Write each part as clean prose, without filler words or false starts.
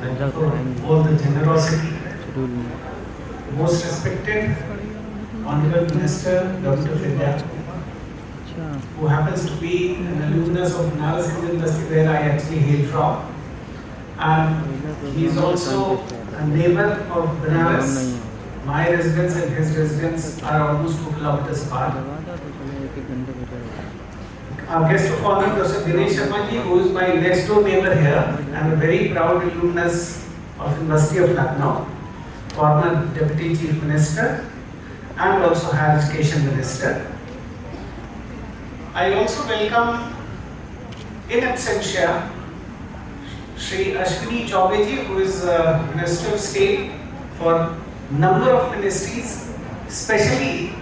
and for all the generosity. Most respected Honorable Minister, Government of India, who happens to be an alumnus of Banaras Hill University, where I actually hail from. And he is also a neighbor of Banaras. My residence and his residence are almost 2 kilometers apart. Our guest of honor, Professor Dinesh Sharma ji, who is my next door neighbor here, and a very proud alumnus of University of Lucknow, former Deputy Chief Minister, and also Higher Education Minister. I also welcome in absentia Shri Ashwini Chaubey ji, who is Minister of State for number of ministries, especially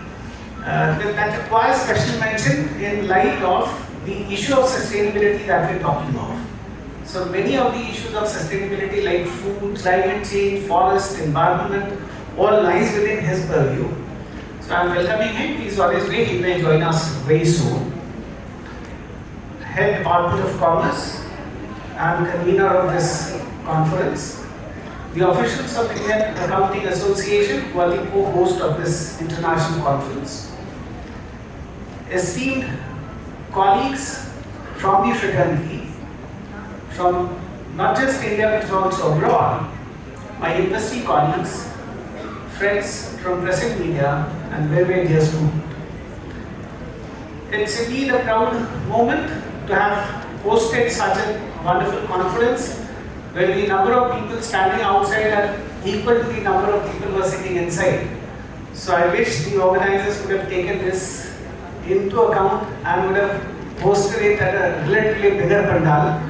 that requires special mention in light of the issue of sustainability that we're talking of. So many of the issues of sustainability like food, climate change, forest, environment, all lies within his purview. So I'm welcoming him. He's on his way. He may join us very soon. Head Department of Commerce and convener of this conference. The officials of Indian Accounting Association, who are the co-host of this international conference. Esteemed colleagues from the fraternity, from not just India but also abroad, my university colleagues, friends from press and media, and very, very dear students. It's indeed a proud moment to have hosted such a wonderful conference where the number of people standing outside are equal to the number of people who are sitting inside. So I wish the organizers would have taken this into account and would have hosted it at a relatively bigger pandal.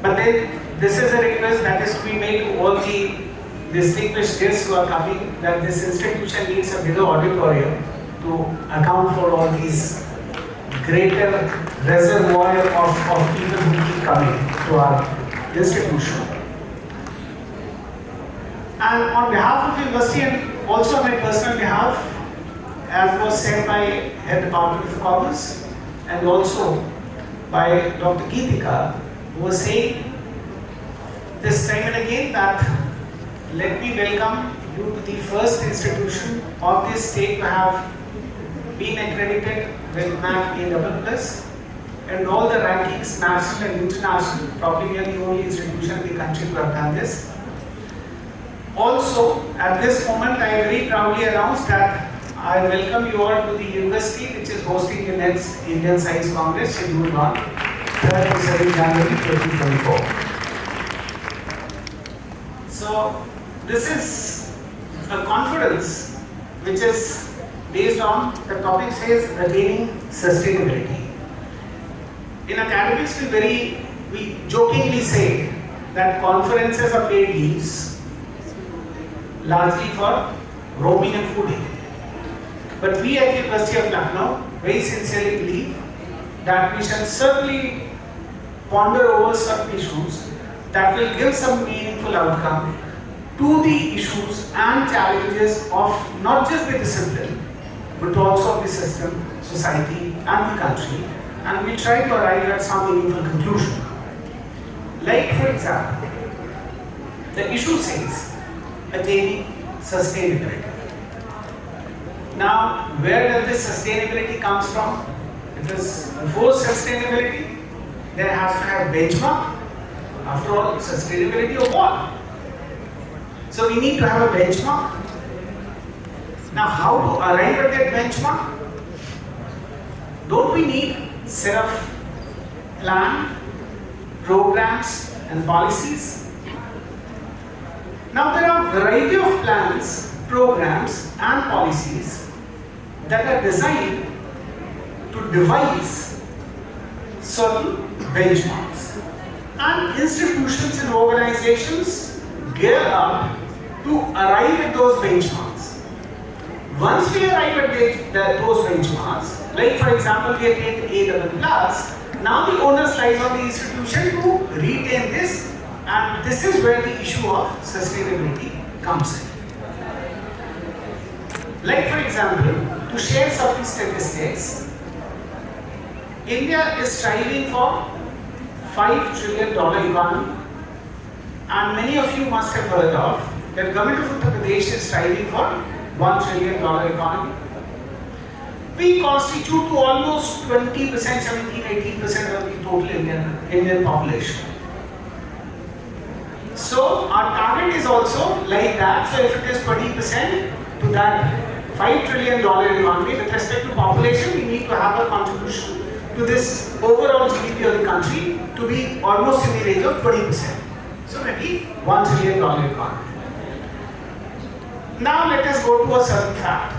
But then this is a request that is to be made to all the distinguished guests who are coming, that this institution needs a bigger auditorium to account for all these greater reservoir of people who keep coming to our institution. And on behalf of university and also on my personal behalf, as was said by Head Department of Commerce and also by Dr. Geetika, who was saying this time and again that let me welcome you to the first institution of this state to have been accredited with NAAC A++ and all the rankings, national and international. Probably we are the only institution in the country to have done this. Also, at this moment, I very proudly announce that I welcome you all to the university which is hosting the next Indian Science Congress scheduled on 3rd to 7th January 2024. So, this is a conference which is based on, the topic says, attaining sustainability. In academics, we jokingly say that conferences are paid leaves, largely for roaming and fooding. But we at the University of Lucknow very sincerely believe that we shall certainly ponder over some issues that will give some meaningful outcome to the issues and challenges of not just the discipline, but also of the system, society and the country, and we'll try to arrive at some meaningful conclusion. Like for example, the issue says attaining sustainability. Now, where does this sustainability comes from? Because before sustainability, there has to have benchmark. After all, sustainability of what? So we need to have a benchmark. Now, how to arrive at that benchmark? Don't we need set of plan, programs and policies? Now, there are a variety of plans, programs and policies that are designed to devise certain benchmarks, and institutions and organizations gear up to arrive at those benchmarks. Once we arrive at those benchmarks, like for example we attained A++, now the onus lies on the institution to retain this, and this is where the issue of sustainability comes in. Like for example, to share certain statistics, India is striving for $5 trillion economy and many of you must have heard of, that government of Uttar Pradesh is striving for $1 trillion economy. We constitute to almost 20%, 17-18% of the total Indian population. So our target is also like that. So if it is 20% to that $5 trillion economy, with respect to population, we need to have a contribution to this overall GDP of the country to be almost in the range of 20%. So maybe $1 trillion economy. Now let us go to a certain fact.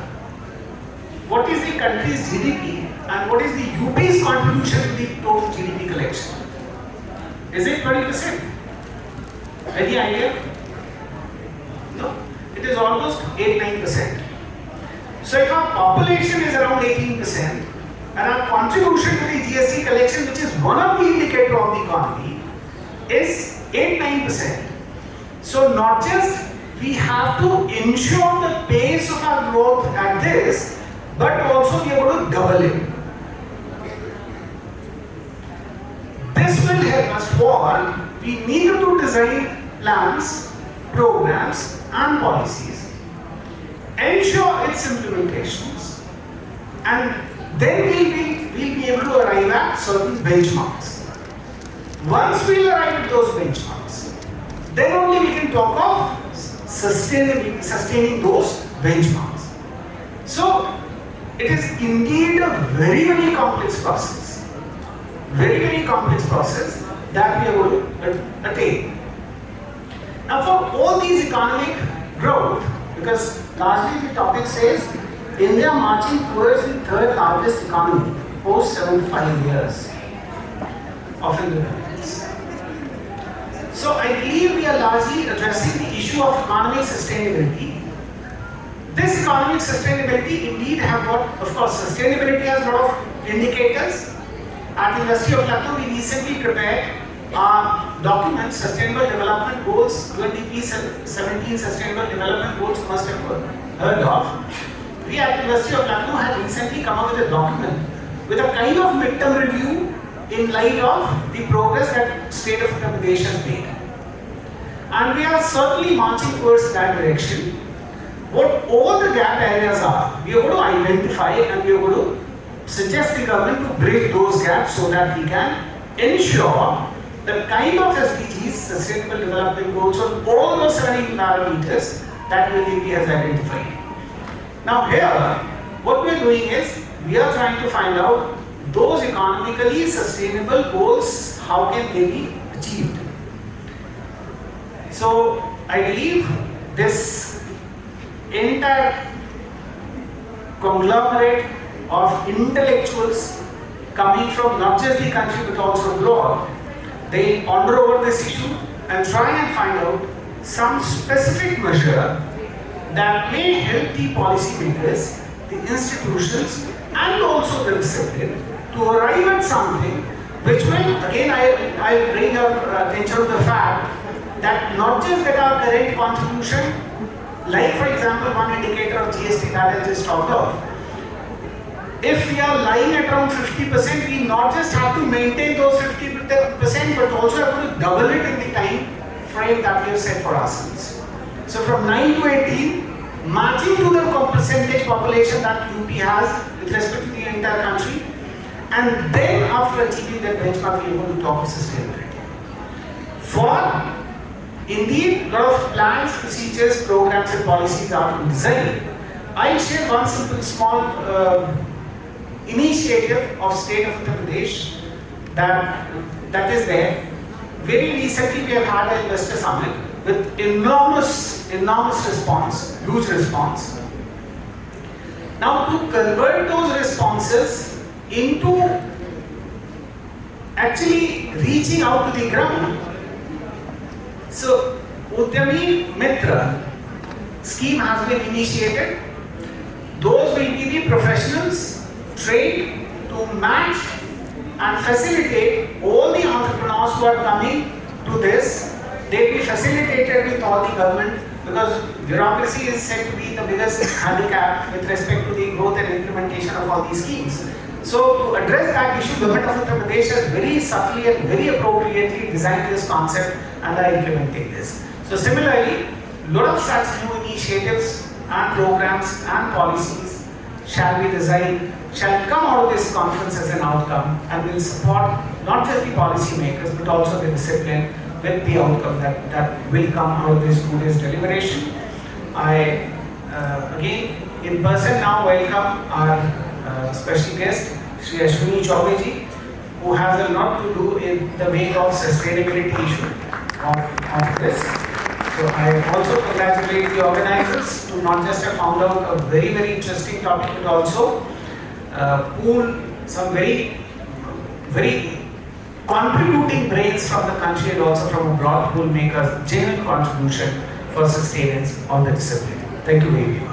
What is the country's GDP and what is the UP's contribution to the total GDP collection? Is it 20%? Any idea? No. It is almost 8-9%. So if our population is around 18% and our contribution to the GST collection, which is one of the indicators of the economy, is 8-9%. So not just we have to ensure the pace of our growth at this, but also we are going to double it. This will help us for, we need to design plans, programs and policies, ensure its implementations, and then we'll be able to arrive at certain benchmarks. Once we arrive at those benchmarks, then only we can talk of sustaining those benchmarks. So it is indeed a very, very complex process. Very, very complex process that we are going to attain. Now for all these economic growth, because largely the topic says India marching towards the third largest economy post 75 years of independence. So I believe we are largely addressing the issue of economic sustainability. This economic sustainability indeed have got, of course, sustainability has a lot of indicators. At the University of Lucknow, we recently prepared our document, Sustainable Development Goals, UNDP 17 Sustainable Development Goals, you must have heard of. We at the University of Lucknow have recently come up with a document with a kind of midterm review in light of the progress that state of Uttar Pradesh has made. And we are certainly marching towards that direction. What all the gap areas are, we are going to identify and we are going to suggest the government to bridge those gaps so that we can ensure the kind of SDGs, Sustainable Development Goals, on all those 17 parameters that UNDP has identified. Now here, what we are doing is, we are trying to find out those economically sustainable goals, how can they be achieved. So I believe this entire conglomerate of intellectuals coming from not just the country but also abroad, they ponder over this issue and try and find out some specific measure that may help the policymakers, the institutions and also the discipline to arrive at something which will, again I bring your attention to the fact that not just that our current contribution, like for example one indicator of GST that I just talked of, if we are lying at around 50%, we not just have to maintain those 50% but also have to double it in the time frame that we have set for ourselves. So from 9 to 18, matching to the percentage population that UP has with respect to the entire country, and then after achieving that benchmark, we are going to talk of sustainability. For indeed, a lot of plans, procedures, programs and policies are designed. I'll share one simple small initiative of state of Uttar Pradesh that is there. Very recently we have had an investor summit with enormous response, huge response. Now to convert those responses into actually reaching out to the ground. So Udyami Mitra scheme has been initiated. Those will be the professionals trained to match and facilitate all the entrepreneurs who are coming to this. They will be facilitated with all the government, because bureaucracy is said to be the biggest handicap with respect to the growth and implementation of all these schemes. So to address that issue, Government of Uttar Pradesh has very subtly and very appropriately designed this concept and are implementing this. So similarly, a lot of such new initiatives and programs and policies shall be designed, shall come out of this conference as an outcome and will support not just the policy makers but also the discipline with the outcome that will come out of this 2 days deliberation. I again in person now welcome our special guest, Shri Ashwini Chaubey, who has a lot to do in the wake of sustainability issue of this. So I also congratulate the organizers to not just have found out a very, very interesting topic, but also pool some very, very contributing brains from the country and also from abroad who will make a genuine contribution for sustenance of the discipline. Thank you very much.